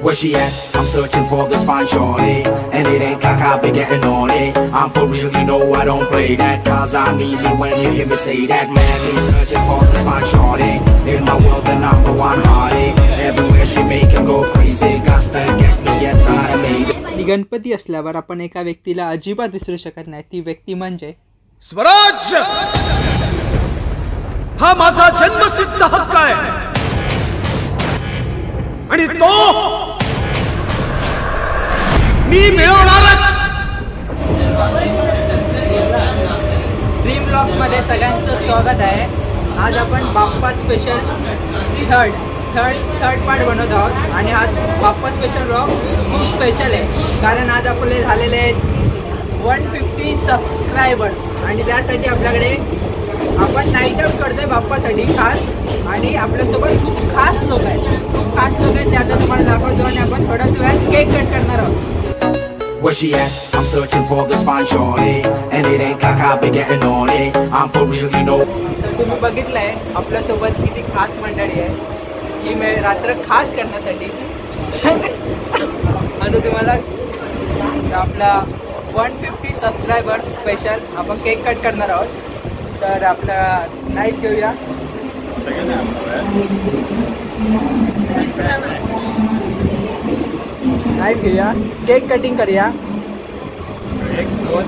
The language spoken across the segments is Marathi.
Where she at? I'm searching for this fine shorty, and it ain't like I've been getting on it. I'm for real, you know I don't play that, cause I mean it when you hear me say that. Madly searching for this fine shorty, in my world the number one hottie. Everywhere she make him go crazy, got to get me, yes, not a made. Ganpati असल्यावर आपण एका व्यक्तीला अजिबात विसरू शकत नाही, ती व्यक्ती म्हणजे स्वराज्य. हा माझा जन्मसिद्ध हक्क आहे आणि तो मी मिळवणारच. ड्रीम ब्लॉग्स मध्ये सगळ्यांचं स्वागत आहे. आज आपण बाप्पा स्पेशल थर्ड पार्ट बनवत आहोत आणि हा बाप्पा स्पेशल ब्लॉग खूप स्पेशल आहे, कारण आज आपले झालेले आहेत 150 सबस्क्रायबर्स आणि त्यासाठी आपल्याकडे आपण नाईट आउट करतोय बाप्पासाठी खास, आणि आपल्यासोबत खूप खास लोक आहेत ते आता तुम्हाला दाखवतो आणि आपण थोड्याच वेळात केक कट करणार आहोत. Where she at? I'm searching for this fine shorty, and it ain't like I've been getting on it. I'm for real, you know. तर तुम्ही बघितलंय आपल्यासोबत किती खास मंडळी आहे, ही मी रात्र खास करण्यासाठी आता तुम्हाला आपला 150 सबस्क्रायबर्स स्पेशल आपण केक कट करणार आहोत. तर आपला नाईफ घेऊया. नाईफ घेऊया, केक कटिंग करूया.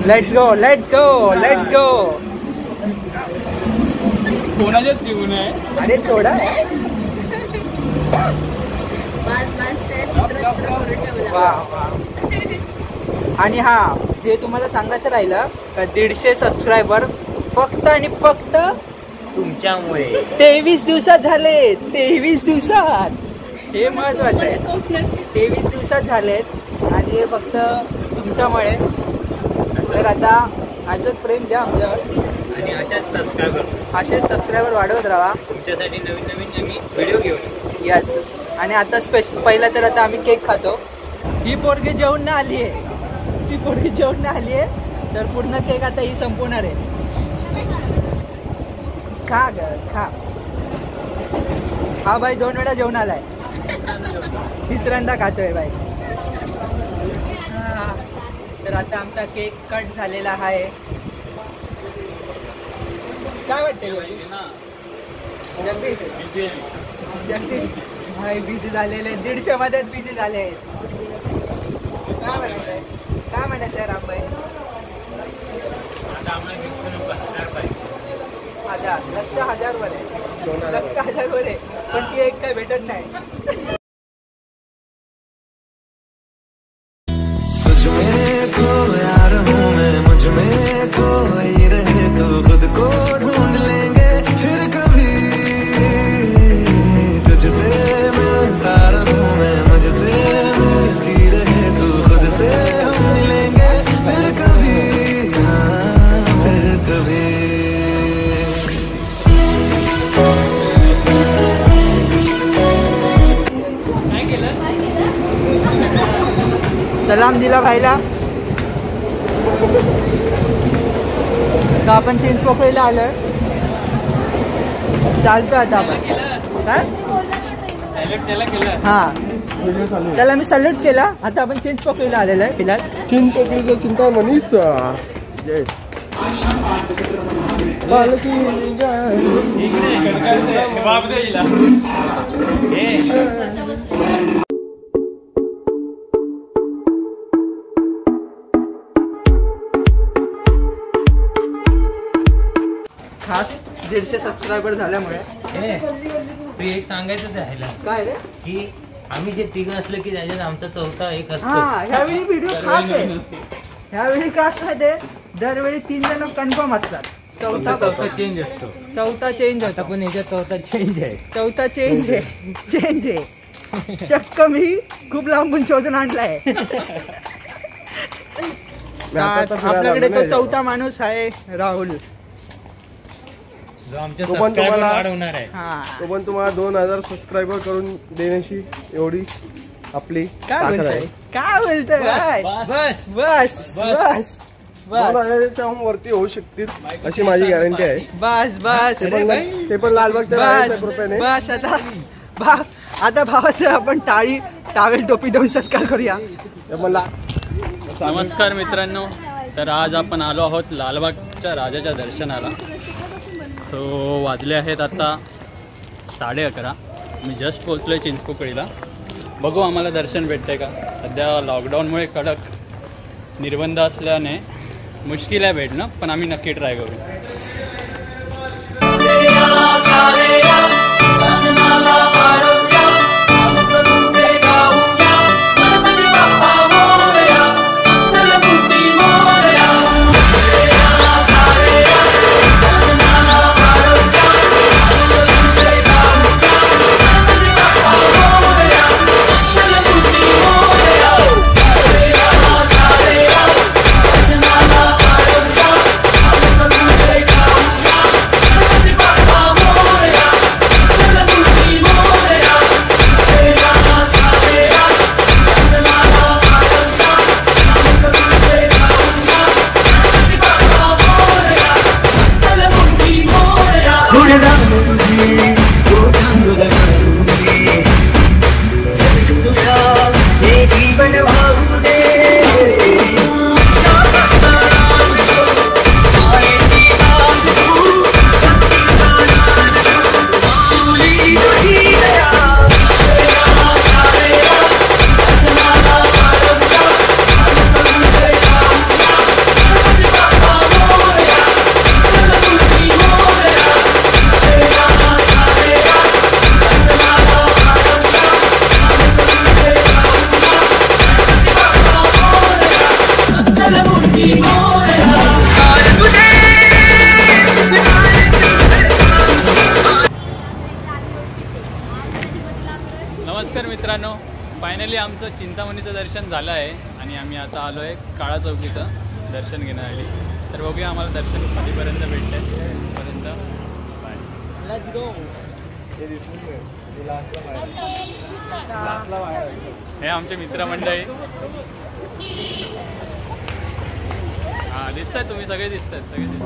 Let's go. कोणाच्याच जीवन आहे. अरे थोडा आहे. आणि हा हे तुम्हाला सांगायचं राहिलं का 150 सबस्क्रायबर फक्त आणि फक्त तुमच्यामुळे 23 दिवसात झाले. 23 दिवसात, हे महत्वाचं आहे. 23 दिवसात झालेत आणि हे फक्त तुमच्यामुळे. तर आता असंच प्रेम द्या आमच्यावर आणि असेच सबस्क्रायबर वाढवत राहा. तुमच्यासाठी नवीन आम्ही व्हिडिओ घेऊन. यस. आणि आता पहिला तर आता आम्ही केक खातो. ही पोरगी जेवण ना आली आहे, तर पूर्ण केक आता ही संपवणार आहे. खा. हा बाई 2 वेळा जेवण आलाय, तिसऱ्यांदा खातोय बाई. तर आता आमचा केक कट झालेला आहे. काय वाटतंय जगदीश भाई बिझी झालेले, 150 मध्येच बिझी झाले. काय म्हणायचंय रामभाई? आता 1,00,000 वर आहे, पण ती एक काय भेटत नाही. मुझ में कोई रहे तो खुद को ढूंढ लेंगे फिर कभी. तुझसे मिलता रहूं मैं, मुझसे मिलती रहे तू, खुद से हम मिलेंगे फिर कभी. फिर कभी. सलाम दिला भाईला. तर आपण चिंचपोकळीला आलोय, चालतो आता आपण. त्याला मी सल्यूट केला. आता आपण चिंचपोकळीला आलेलो आहे फिलहाल. चिंचपोकळीचा चिंतामणीचा जय. खास 150 सबस्क्रायबर झाल्यामुळे एक सांगायचं राहिलं काय रे, की आम्ही जे तिघं असलं की त्याच्यात आमचा चौथा एक असतो. ह्यावेळी व्हिडिओ खास आहे. ह्यावेळी खास मध्ये दरवेळी 3 जण कन्फर्म असतात. चौथा चेंज असतो. चौथा चेंज होता, पण याच्यात चौथा चेंज आहे. चौथा चेंज आहे. चक्क मी खूप लांबून शोधून आणलाय. आपल्याकडे तो चौथा माणूस आहे राहुल, जो आमच्या सबस्क्रायबर वाढवणार आहे. तो पण तुम्हाला 2000 सबस्क्रायबर करून देण्याची एवढी आपली काय बोलतोय. बस बस बस बस 2000च्या वरती होऊ शकतील अशी माझी गॅरंटी आहे. बस बस ते पण लालबागच्या राजाच्या कृपेने. बस आता भावाचं आपण टावेल टोपी देऊन सत्कार करूया. मला नमस्कार मित्रांनो, तर आज आपण आलो आहोत लालबागच्या राजाच्या दर्शनाला. सो वाजले आहेत आता 11:30. मी जस्ट पोचलो आहे चिंचपोकळीला. बघू आम्हाला दर्शन भेटते का. सध्या लॉकडाऊनमुळे कडक निर्बंध असल्याने मुश्किल आहे भेटणं, पण आम्ही नक्की ट्राय करू. नमस्कार मित्रांनो, फायनली आमचं चिंतामणीचं दर्शन झालं आहे आणि आम्ही आता आलो आहे काळा चौकीचं दर्शन घेण्यासाठी. तर बघूया आम्हाला दर्शन कधीपर्यंत भेटते. तोपर्यंत बाय. Let's go. हे आमचे मित्रमंडळी. हां, दिसत आहेत तुम्ही सगळे, दिसत आहेत सगळे दिसत.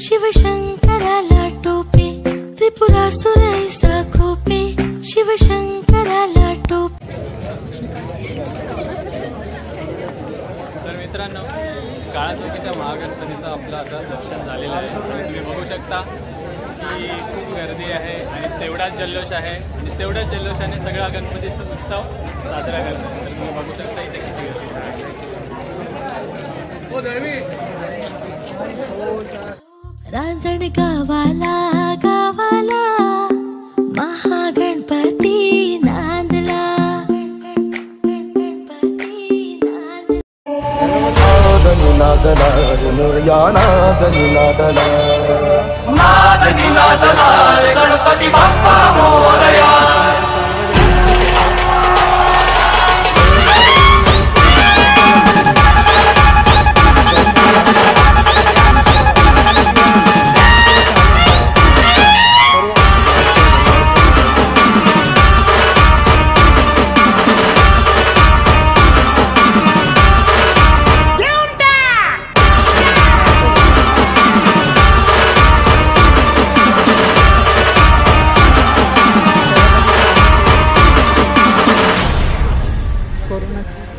शिवशंकराला टोपे, त्रिपुरासुरैसा खोपे, शिवशंकराला टोपे. तर मित्रांनो, काळा चौकीच्या महागणपतीचं आपलं आता दर्शन झालेलं आहे. तुम्ही बघू शकता की खूप गर्दी आहे आणि तेवढाच जल्लोष आहे आणि तेवढ्याच जल्लोषाने सगळा गणपतीचा उत्सव साजरा करतात. तर तुम्ही बघू शकता इथे किती गर्दी आहे. रांजण गावाला गावाला महागणपती नांदला. गणपती बाप्पा मोरया.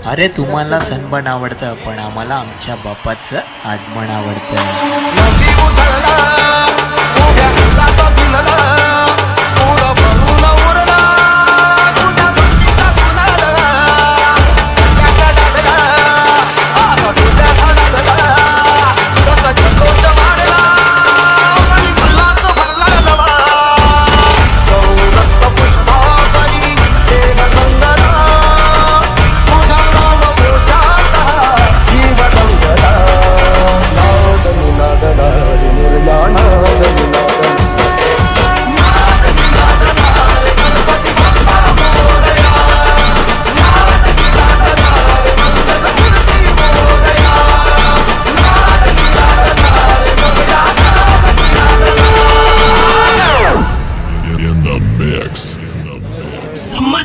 अरे तुम्हाला सणबण आवडतं, पण आम्हाला आमच्या बापाचं आगमन आवडतं.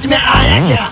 समझ में आया क्या?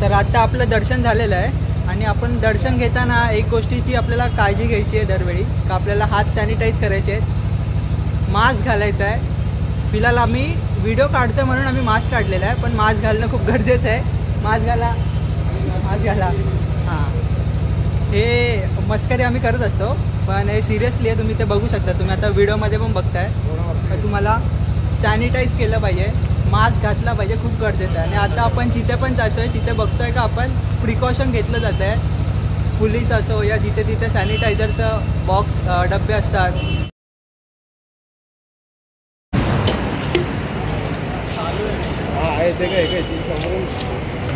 तर आता आपलं दर्शन झालेलं आहे आणि आपण दर्शन घेताना एक गोष्टीची आपल्याला काळजी घ्यायची आहे दरवेळी का आपल्याला हात सॅनिटाईज करायचे आहेत, मास्क घालायचा आहे. फिलहाल आम्ही व्हिडिओ काढतो म्हणून आम्ही मास्क काढलेला आहे, पण मास्क घालणं खूप गरजेचं आहे. मास्क घाला. हां, हे मस्करी आम्ही करत असतो, पण हे सिरियसली आहे. तुम्ही ते बघू शकता, तुम्ही आता व्हिडिओमध्ये पण बघताय. तर तुम्हाला सॅनिटाईज केलं पाहिजे, मास्क घातला पाहिजे, खूप गरजेचं आहे. आणि आता आपण जिथे पण जातोय तिथे बघतोय का आपण प्रिकॉशन घेतलं जात आहे. पोलीस असो या जिथे तिथे सॅनिटायझरचं बॉक्स डबे असतात.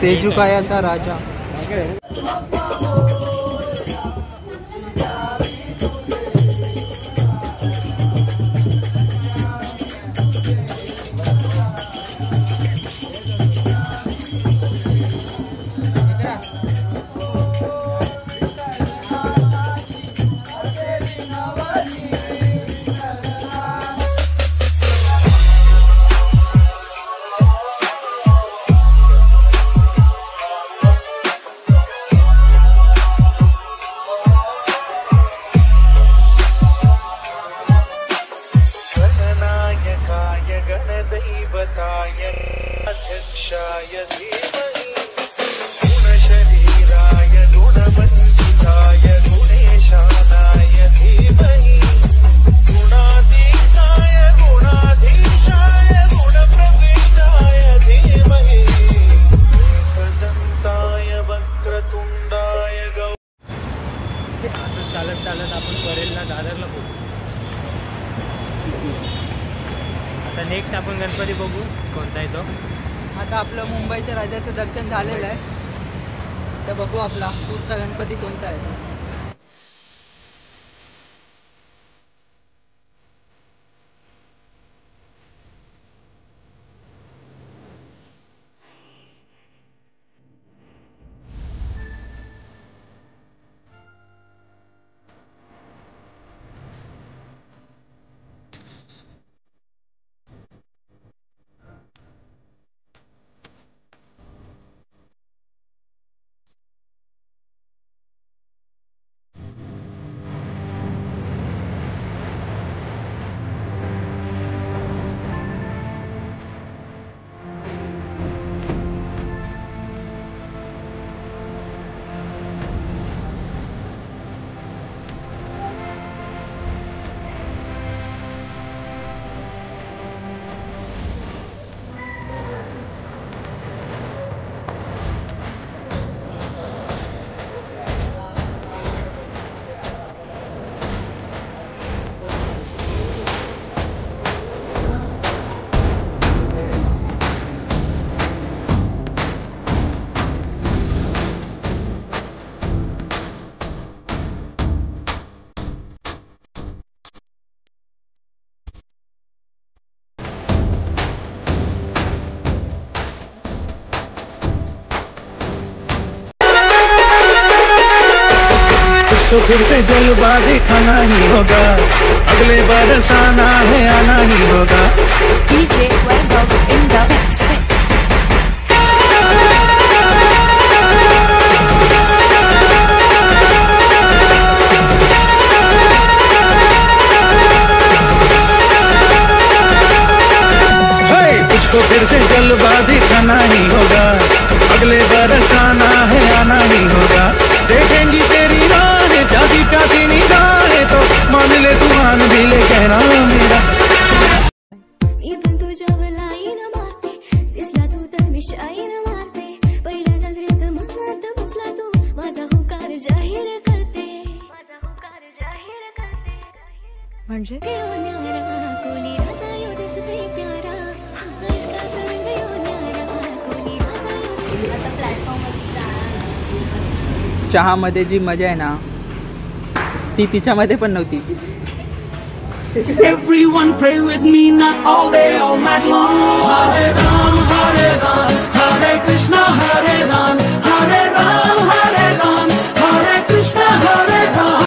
तेजुकायाचा राजा. चालत आपण परेलला दादरला पोहोचू. आता नेक्स्ट आपण गणपती बघू कोणता आहे तो. आता आपलं मुंबईच्या राजाचं दर्शन झालेलं आहे, तर बघू आपला पुढचा गणपती कोणता आहे. तो फिर से जल्दबाजी खाना ही होगा, अगले बरस आना है आना ही होगा. DJ Webov in the mix. तुझको फिर से जल्दबाजी खाना ही होगा, अगले बरस आना है आना ही होगा. देखेंगी तेरी राहें प्यासी प्यासी निगाहें, तो मान ले तू मान भी ले कहना मेरा. मी पण तुझ्यावर लाईन मारते, दिसला तू तर मी म्हणजे चहामध्ये जी मजा आहे ना ती तिच्यामध्ये पण नव्हती. Everyone pray with me, not all day, all night long. Hare Ram, Hare Ram, Hare Krishna.